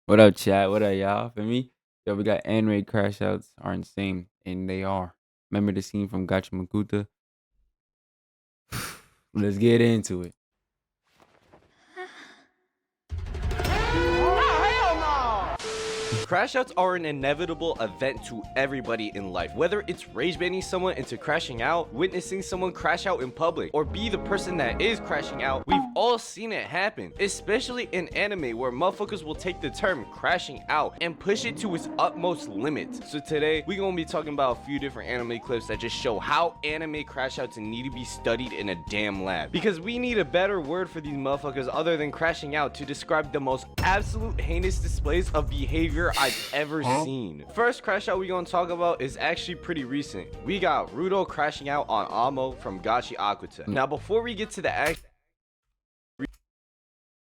What up, chat? What up, y'all? For me, yo, we got anime crashouts are insane, and they are. Remember the scene from Gachiakuta? Let's get into it. Crashouts are an inevitable event to everybody in life, whether it's rage baiting someone into crashing out, witnessing someone crash out in public, or be the person that is crashing out. We've all seen it happen, especially in anime where motherfuckers will take the term crashing out and push it to its utmost limit. So today, we're gonna be talking about a few different anime clips that just show how anime crashouts need to be studied in a damn lab. Because we need a better word for these motherfuckers other than crashing out to describe the most absolute heinous displays of behavior I've ever seen. First crash out we gonna talk about is actually pretty recent. We got Rudo crashing out on Amo from Gachiakuta. Now before we get to the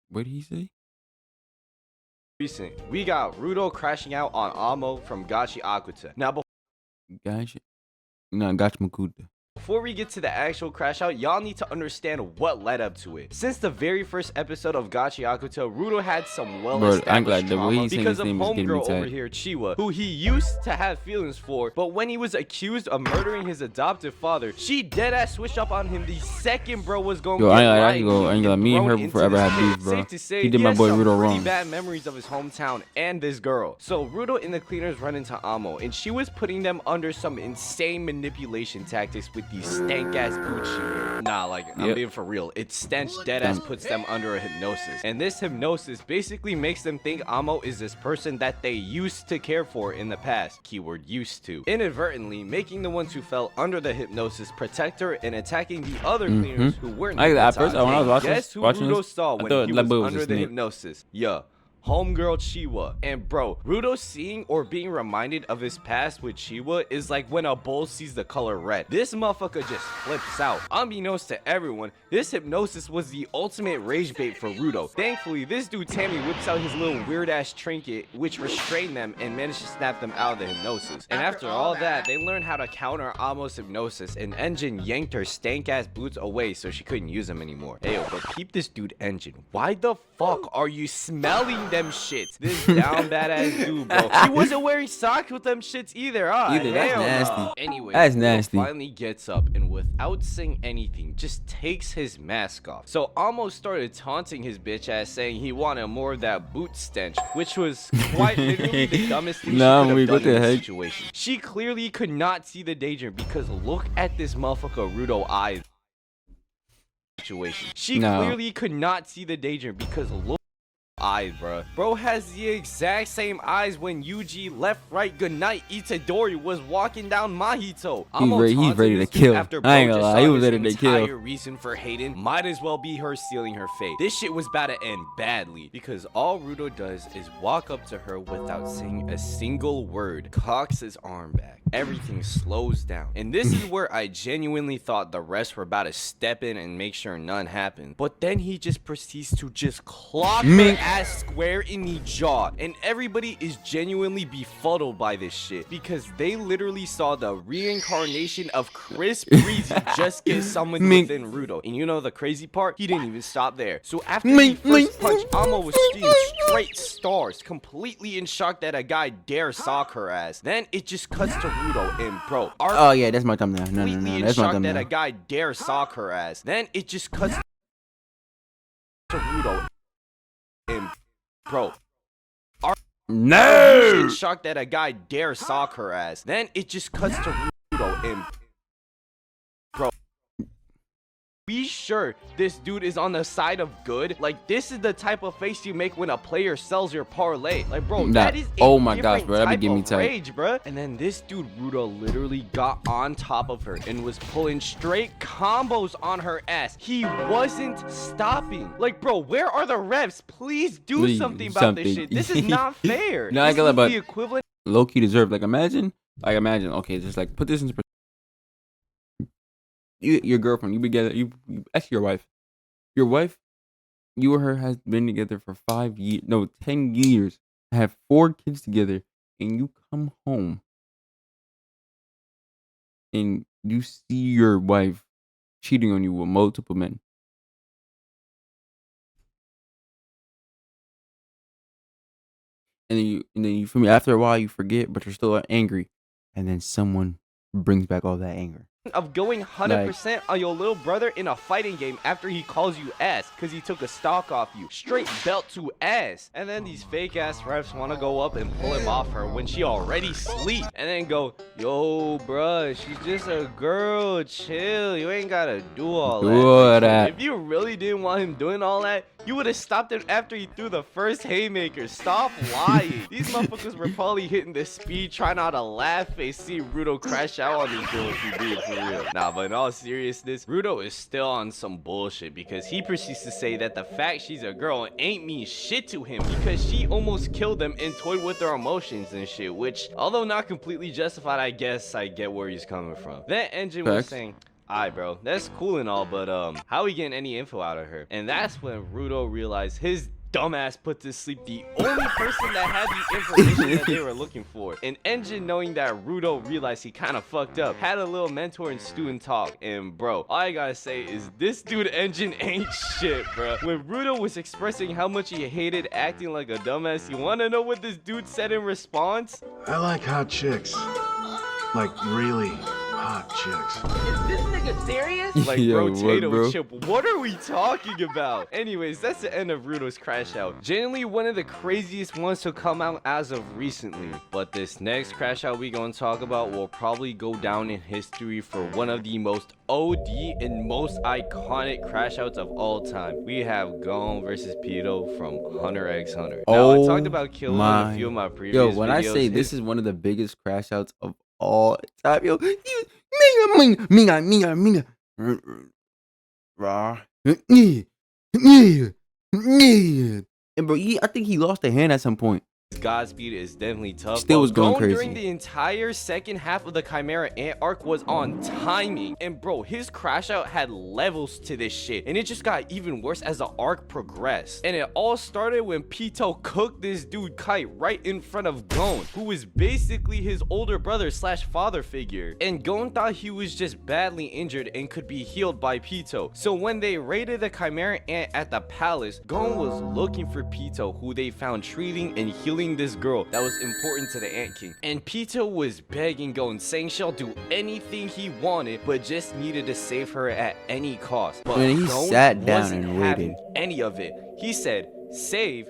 What did he say? recent, we got Rudo crashing out on Amo from Gachiakuta. Now Gotcha. No, Gachiakuta. before we get to the actual crash out, y'all need to understand what led up to it. Since the very first episode of Gachiakuta, Rudo had some well-established drama because of homegirl over here, Chiwa, who he used to have feelings for, but when he was accused of murdering his adoptive father, she deadass switched up on him the second bro was going to get right. Me and her will forever have beef, bro. Safe to say, He did my boy Rudo pretty wrong. bad memories of his hometown and this girl. So Rudo and the cleaners run into Amo, and she was putting them under some insane manipulation tactics with these stank ass Gucci. Nah, like I'm being for real. It's stench dead ass puts them under a hypnosis. And this hypnosis basically makes them think Amo is this person that they used to care for in the past. Keyword used to. Inadvertently making the ones who fell under the hypnosis protect her and attacking the other cleaners who weren't. At first, when I was guess who Rudo saw when he was under the hypnosis? Yeah. Homegirl Chiwa. And bro, Rudo seeing or being reminded of his past with Chiwa is like when a bull sees the color red. This motherfucker just flips out. Unbeknownst to everyone, this hypnosis was the ultimate rage bait for Rudo. Thankfully, this dude Tammy whips out his little weird ass trinket which restrained them and managed to snap them out of the hypnosis. And after all that, they learned how to counter Amo's hypnosis, and Engine yanked her stank ass boots away so she couldn't use them anymore. Ayo, but keep this dude Engine. Why the fuck are you smelling them shits? This down badass dude, bro. He wasn't wearing socks with them shits either. That's nasty. Anyway, that's nasty. Finally gets up and without saying anything, just takes his mask off. So almost started taunting his bitch ass, saying he wanted more of that boot stench, which was quite literally the dumbest thing she could have done in this situation. She clearly could not see the danger because look at this motherfucker Rudo eyes. She clearly could not see the danger because look eyes, bro has the exact same eyes when Yuji left right goodnight Itadori was walking down Mahito. He's ready to kill. After I ain't gonna lie, he was ready to kill. Entire reason for hating might as well be her stealing her fate. This shit was about to end badly because all Rudo does is walk up to her without saying a single word, cocks his arm back. Everything slows down, and this is where I genuinely thought the rest were about to step in and make sure none happened. But then he just proceeds to just clock her ass square in the jaw, and everybody is genuinely befuddled by this shit because they literally saw the reincarnation of Chris Breezy just get summoned within Rudo. And you know the crazy part? He didn't even stop there. So after the first punch, Amo was seeing straight stars, completely in shock that a guy dare sock her ass. Then it just cuts to Rudo and bro. Oh yeah, that's my thumbnail. No, that's my thumbnail. That a guy dare sock her ass. Then it just cuts to Rudo and bro. No! Shocked that a guy dare sock her ass. Then it just cuts to Rudo and bro. Be sure this dude is on the side of good. Like this is the type of face you make when a player sells your parlay. Like bro, that is oh my gosh, bro, that be giving me tight rage, bro. And then this dude Rudo literally got on top of her and was pulling straight combos on her ass. He wasn't stopping. Like bro, where are the refs? Please do something about this shit. This is not fair. No, I get that, but the equivalent low-key deserved. Like imagine, okay, just like put this into perspective. Your girlfriend, you together, you actually your wife, you and her has been together for 5 years, no, 10 years, have 4 kids together, and you come home and you see your wife cheating on you with multiple men. and then you feel me. After a while, you forget, but you're still angry, and then someone brings back all that anger. Of going Like 100% on your little brother in a fighting game after he calls you ass because he took a stock off you. Straight belt to ass. And then these fake ass refs want to go up and pull him off her when she already sleep. And then go, yo, bruh, she's just a girl. Chill. You ain't got to do all that. If you really didn't want him doing all that, you would have stopped him after he threw the first haymaker. Stop lying. These motherfuckers were probably hitting the speed, trying not to laugh face, see Rudo crash out on this girl if he did for real. Nah, but in all seriousness, Rudo is still on some bullshit because he proceeds to say that the fact she's a girl ain't mean shit to him because she almost killed them and toyed with their emotions and shit, which, although not completely justified, I guess I get where he's coming from. Then Engine was saying, alright, bro, that's cool and all, but how we getting any info out of her? And that's when Rudo realized his dumbass put to sleep the only person that had the information that they were looking for. And Engine, knowing that Rudo realized he kind of fucked up, had a little mentor and student talk. And bro, all I gotta say is this dude Engine ain't shit, bro. When Rudo was expressing how much he hated acting like a dumbass, you wanna know what this dude said in response? I like hot chicks. Like really hot chicks. Is this nigga serious? Like, Yo, bro, Tato, bro? chip, what are we talking about? Anyways, that's the end of Rudo's crash out. Genuinely one of the craziest ones to come out as of recently. But this next crash out we gonna talk about will probably go down in history for one of the most OD and most iconic crash outs of all time. We have Gon versus Pito from Hunter x Hunter. Now, I talked about Killer in a few of my previous videos. Yo, when I say this is one of the biggest crash outs of all time, yo, minga. Raw. And bro, I think he lost a hand at some point. Godspeed is definitely tough. Still was going Gon crazy. during the entire second half of the Chimera Ant arc was on timing. And bro, his crash out had levels to this shit. And it just got even worse as the arc progressed. And it all started when Pito cooked this dude Kite right in front of Gon, who was basically his older brother slash father figure. And Gon thought he was just badly injured and could be healed by Pito. So when they raided the Chimera Ant at the palace, Gon was looking for Pito, who they found treating and healing this girl that was important to the Ant King. And Pito was begging Gon, saying she'll do anything he wanted, but just needed to save her at any cost. But Man, he Gon sat down wasn't and having waited. any of it. He said, save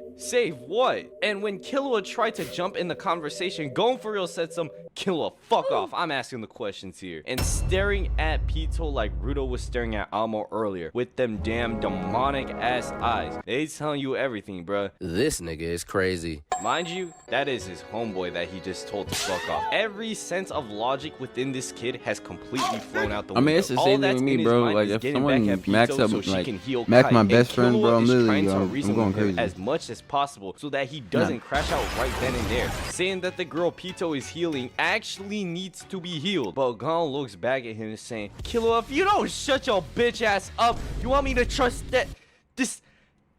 what? And when Killua tried to jump in the conversation, Gon for real said some, Killua, fuck off, I'm asking the questions here. And staring at Pito like Rudo was staring at Amo earlier, with them damn demonic ass eyes. They telling you everything, bruh. This nigga is crazy. Mind you, that is his homeboy that he just told to fuck off. Every sense of logic within this kid has completely flown out the window. I mean, it's the All same thing that's with in me, his bro. mind Like, is if getting someone back at Pito max up, so she like, can heal max Kite. my And best friend, Killua bro, I'm is literally, trying to I'm reason going with him crazy. as much as possible so that he doesn't crash out right then and there. Saying that the girl Pito is healing actually needs to be healed. But Gon looks back at him saying, Killua, if you don't shut your bitch ass up, you want me to trust that this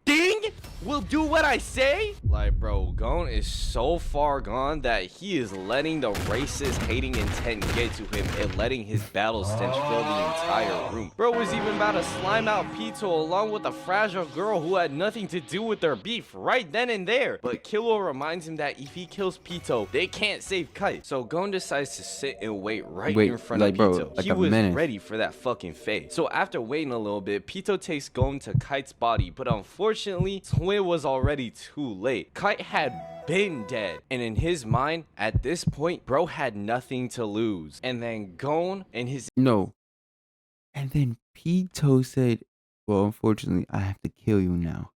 thing will do what I say? Like, bro, Gon is so far gone that he is letting the racist hating intent get to him and letting his battle stench fill the entire room. Bro was even about to slime out Pito along with a fragile girl who had nothing to do with their beef right then and there. But Killua reminds him that if he kills Pito, they can't save Kite. So Gon decides to sit and wait in front of Pito. He was ready for that fucking fate. So after waiting a little bit, Pito takes Gon to Kite's body, but unfortunately, Twin was already too late. Kite had been dead, and in his mind, at this point, bro had nothing to lose. And then Gon and his No. And then Pito said, well, unfortunately, I have to kill you now.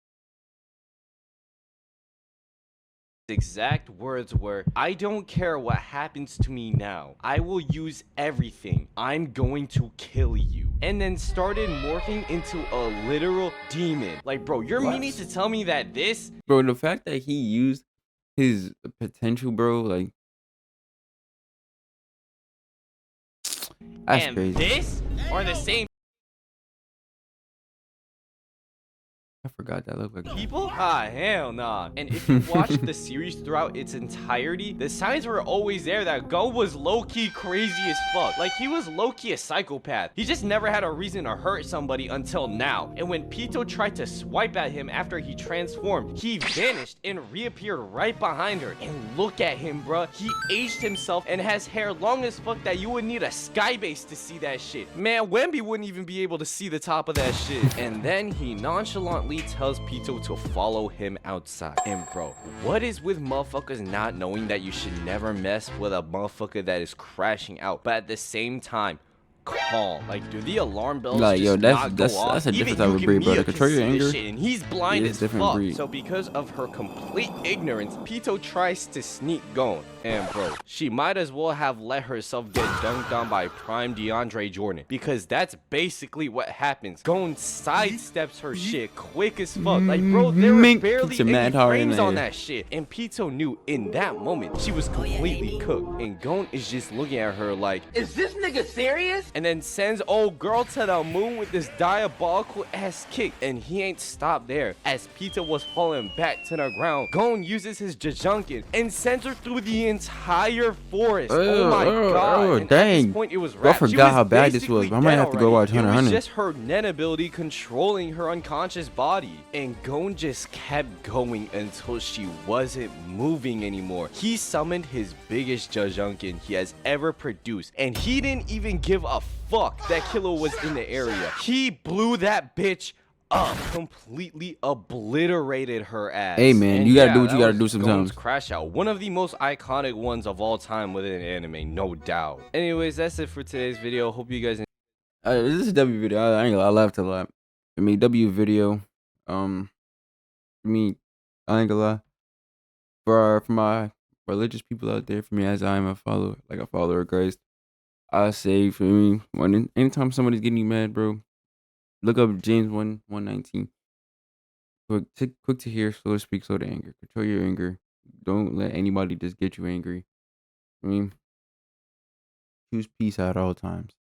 exact words were, I don't care what happens to me now. I will use everything. I'm going to kill you. And then started morphing into a literal demon. Like, bro, you're meaning to tell me that this... Bro, the fact that he used his potential, bro, like... That's and crazy. this are the same I forgot that looked like that. people? Ah, hell nah. And if you watch the series throughout its entirety, the signs were always there that Gon was low-key crazy as fuck. Like, he was low-key a psychopath. He just never had a reason to hurt somebody until now. And when Pito tried to swipe at him after he transformed, he vanished and reappeared right behind her. And look at him, bruh. He aged himself and has hair long as fuck that you would need a skybase to see that shit. Man, Wemby wouldn't even be able to see the top of that shit. And then he nonchalantly tells Pito to follow him outside. And bro, what is with motherfuckers not knowing that you should never mess with a motherfucker that is crashing out, but at the same time calm? Like, do the alarm bells Like, just yo, not go that's off? a different type of breed, bro. To control your anger, and he's blind is as different fuck. breed. So because of her complete ignorance, Pito tries to sneak Gon. And bro, she might as well have let herself get dunked on by prime DeAndre Jordan, because that's basically what happens. Gon sidesteps her shit quick as fuck. Like, bro, there were barely Some any mad hard in frames on there. that shit. And Pito knew in that moment she was completely cooked. And Gon is just looking at her like, Is this nigga serious? and then sends old girl to the moon with this diabolical ass kick. And he ain't stopped there. As Pito was falling back to the ground, Gon uses his Jajunkin and sends her through the entire forest. Oh my god. And at dang. this point, it was Bro, I wrapped. She forgot how bad this was. basically I might dead have to go already. watch Hunter It x was Hunter. just her net ability controlling her unconscious body. And Gon just kept going until she wasn't moving anymore. He summoned his biggest Jajunkin he has ever produced, and he didn't even give a fuck that Killer was in the area. He blew that bitch up, completely obliterated her ass. Hey, man, And you gotta do what that you gotta was do sometimes. Gon's Crash Out, one of the most iconic ones of all time within anime, no doubt. Anyways, that's it for today's video. Hope you guys This is a W video. I ain't gonna lie, I laughed a lot. I mean, W video. I mean, I ain't gonna lie. For my religious people out there, for me, as I am a follower, like a follower of Christ, I say for me, anytime somebody's getting you mad, bro, look up James 1:19. Quick to hear, slow to speak, slow to anger. Control your anger. Don't let anybody just get you angry. I mean, choose peace at all times.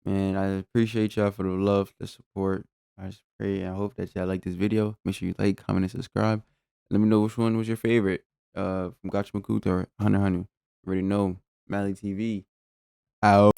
Man, I appreciate y'all for the love, the support. I just pray and hope that y'all like this video. Make sure you like, comment, and subscribe. Let me know which one was your favorite. From Gachiakuta or Hunter x Hunter. You already know. Mally TV. Out.